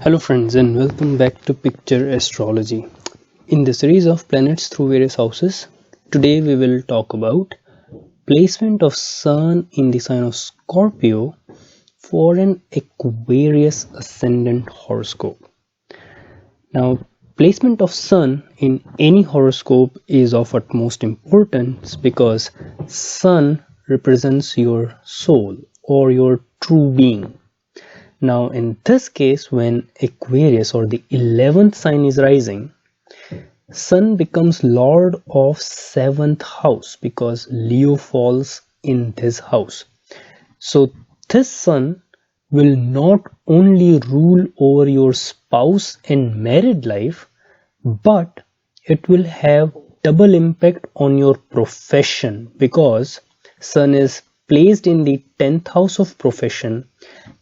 Hello friends and welcome back to Picture Astrology. In the series of planets through various houses, today we will talk about placement of Sun in the sign of Scorpio for an Aquarius ascendant horoscope. Now, placement of Sun in any horoscope is of utmost importance because Sun represents your soul or your true being. Now in this case, when Aquarius or the 11th sign is rising, Sun becomes Lord of 7th house because Leo falls in this house. So this Sun will not only rule over your spouse and married life, but it will have double impact on your profession because Sun is placed in the 10th house of profession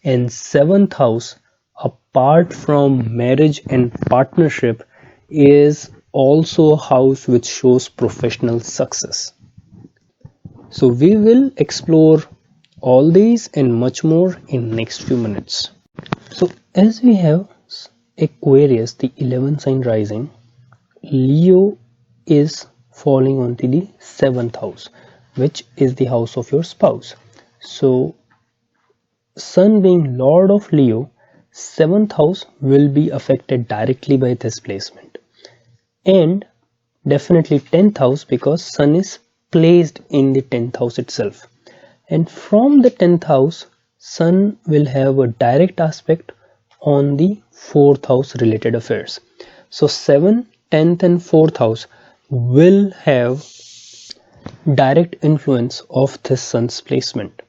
and 7th house, apart from marriage and partnership, is also a house which shows professional success. So we will explore all these and much more in next few minutes. So as we have Aquarius, the 11th sign rising, Leo is falling onto the 7th house, which is the house of your spouse. So Sun being Lord of Leo, 7th house will be affected directly by this placement, and definitely 10th house because Sun is placed in the 10th house itself, and from the 10th house Sun will have a direct aspect on the 4th house related affairs. So 7th, 10th and 4th house will have direct influence of this Sun's placement.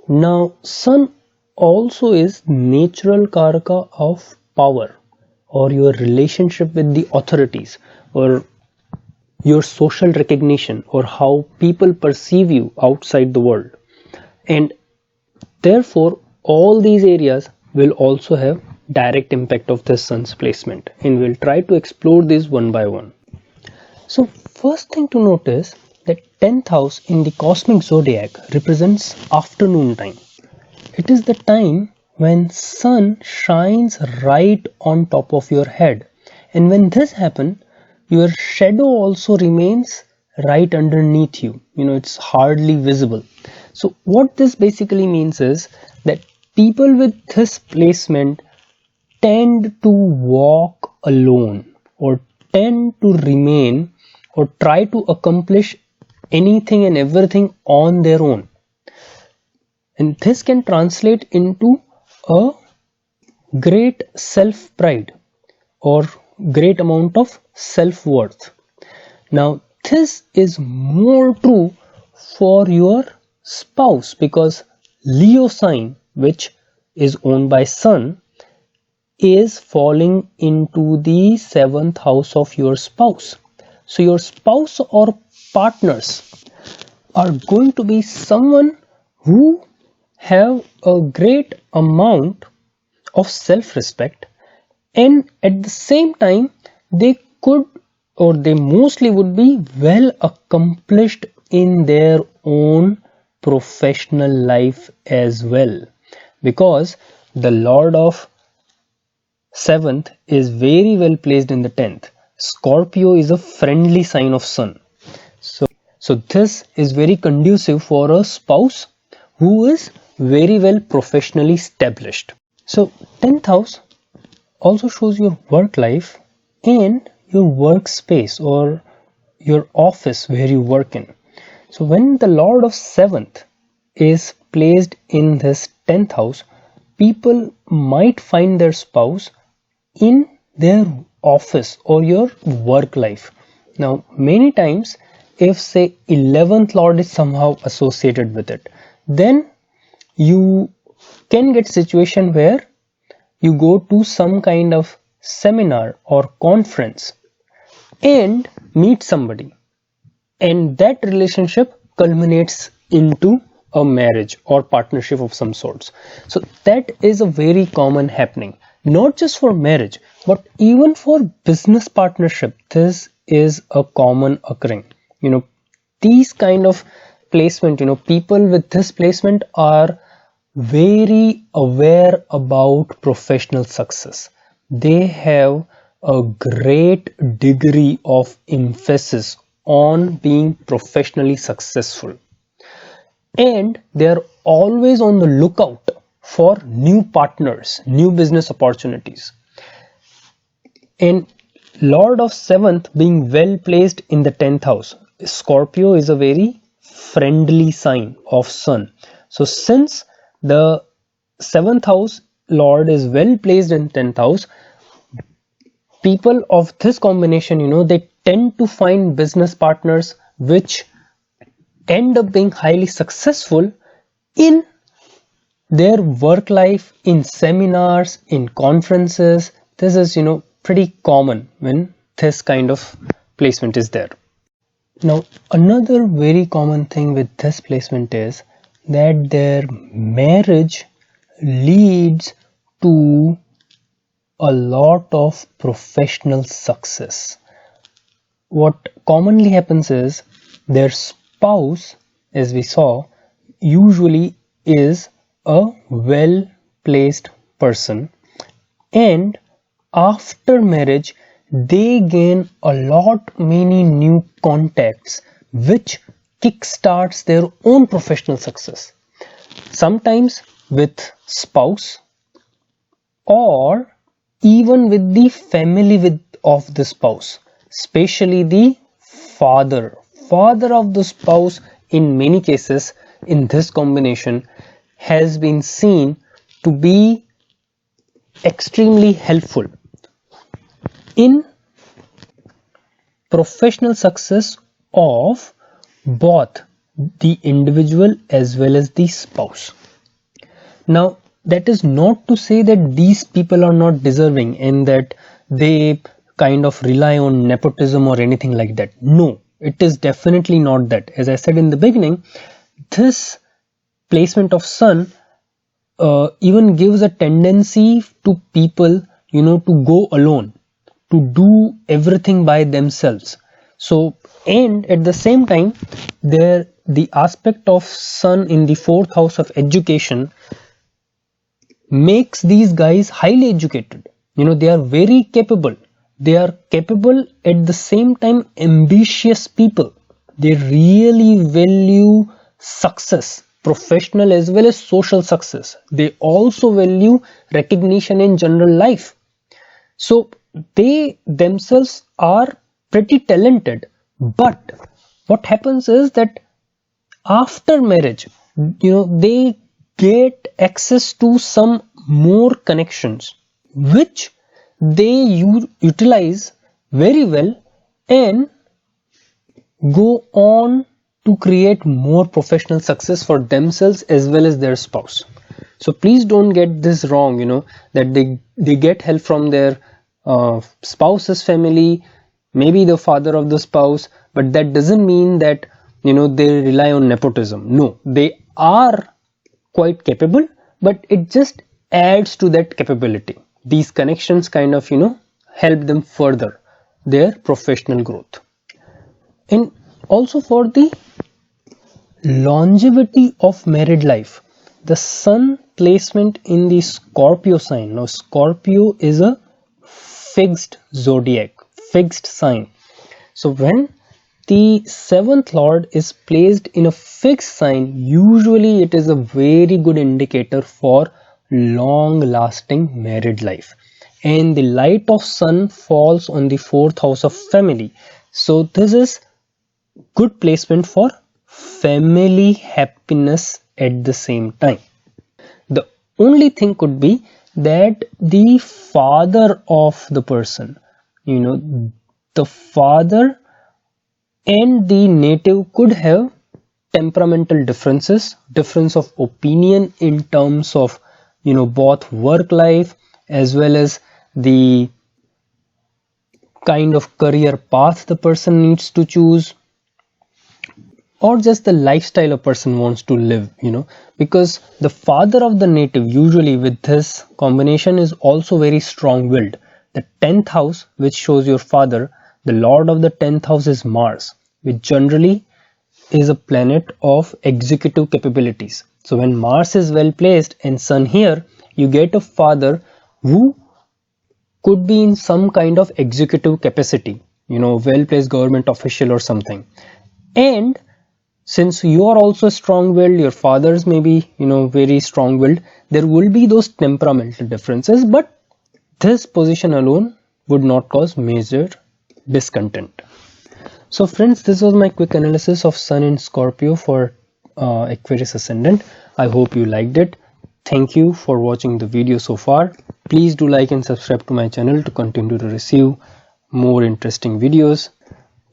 Now Sun also is natural karaka of power or your relationship with the authorities or your social recognition or how people perceive you outside the world, and therefore all these areas will also have direct impact of this Sun's placement, and we'll try to explore these one by one. So first thing to notice that 10th house in the cosmic zodiac represents afternoon time. It is the time when Sun shines right on top of your head, and when this happens, your shadow also remains right underneath you. It's hardly visible. So what this basically means is that people with this placement tend to walk alone or tend to remain or try to accomplish anything and everything on their own. And this can translate into a great self-pride or great amount of self-worth. Now this is more true for your spouse because Leo sign, which is owned by Sun, is falling into the 7th house of your spouse. So your spouse or partners are going to be someone who have a great amount of self-respect, and at the same time they could or they mostly would be well accomplished in their own professional life as well, because the Lord of 7th is very well placed in the 10th. Scorpio is a friendly sign of Sun, so this is very conducive for a spouse who is very well professionally established. So 10th house also shows your work life and your workspace or your office where you work in. So when the Lord of 7th is placed in this 10th house, people might find their spouse in their office or your work life. Now many times if say 11th Lord is somehow associated with it, then you can get situation where you go to some kind of seminar or conference and meet somebody, and that relationship culminates into a marriage or partnership of some sorts. So that is a very common happening, not just for marriage but even for business partnership. This is a common occurring. These kind of placement, people with this placement are very aware about professional success. they have a great degree of emphasis on being professionally successful, and they are always on the lookout for new partners, new business opportunities. And Lord of 7th being well placed in the 10th house, Scorpio is a very friendly sign of Sun. So since the 7th house Lord is well placed in 10th house, people of this combination, they tend to find business partners which end up being highly successful in their work life, in seminars, in conferences. This is, pretty common when this kind of placement is there. Now, another very common thing with this placement is that their marriage leads to a lot of professional success. What commonly happens is their spouse, as we saw, usually is a well placed person, and after marriage they gain a lot many new contacts which kickstarts their own professional success, sometimes with spouse or even with the family of the spouse, especially the father of the spouse. In many cases in this combination has been seen to be extremely helpful in professional success of both the individual as well as the spouse. Now, that is not to say that these people are not deserving and that they kind of rely on nepotism or anything like that. No, it is definitely not that. As I said in the beginning, this placement of Sun even gives a tendency to people, to go alone, to do everything by themselves. So, and at the same time, the aspect of Sun in the 4th house of education makes these guys highly educated. They are very capable. They are capable, at the same time ambitious people. They really value success, professional as well as social success. They also value recognition in general life. So they themselves are pretty talented, but what happens is that after marriage, they get access to some more connections which they utilize very well and go on to create more professional success for themselves as well as their spouse. So please don't get this wrong, that they get help from their spouse's family, maybe the father of the spouse, but that doesn't mean that they rely on nepotism. No, they are quite capable, but it just adds to that capability. These connections kind of help them further their professional growth. And also for the longevity of married life, the Sun placement in the Scorpio sign. Now Scorpio is a fixed zodiac, fixed sign. So when the 7th lord is placed in a fixed sign, usually it is a very good indicator for long lasting married life. And the light of Sun falls on the 4th house of family. So this is good placement for family happiness at the same time. The only thing could be that the father of the person, the father and the native could have temperamental differences, difference of opinion in terms of both work life as well as the kind of career path the person needs to choose, or just the lifestyle a person wants to live, because the father of the native usually with this combination is also very strong-willed. The 10th house, which shows your father, the lord of the 10th house is Mars, which generally is a planet of executive capabilities. So when Mars is well placed and Sun here, you get a father who could be in some kind of executive capacity, well-placed government official or something. And since you are also strong-willed, your fathers may be, very strong-willed, there will be those temperamental differences, but this position alone would not cause major discontent. So friends, this was my quick analysis of Sun in Scorpio for Aquarius Ascendant. I hope you liked it. Thank you for watching the video so far. Please do like and subscribe to my channel to continue to receive more interesting videos.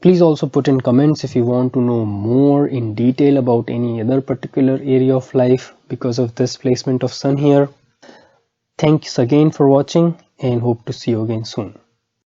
Please also put in comments if you want to know more in detail about any other particular area of life because of this placement of Sun here. Thanks again for watching and hope to see you again soon.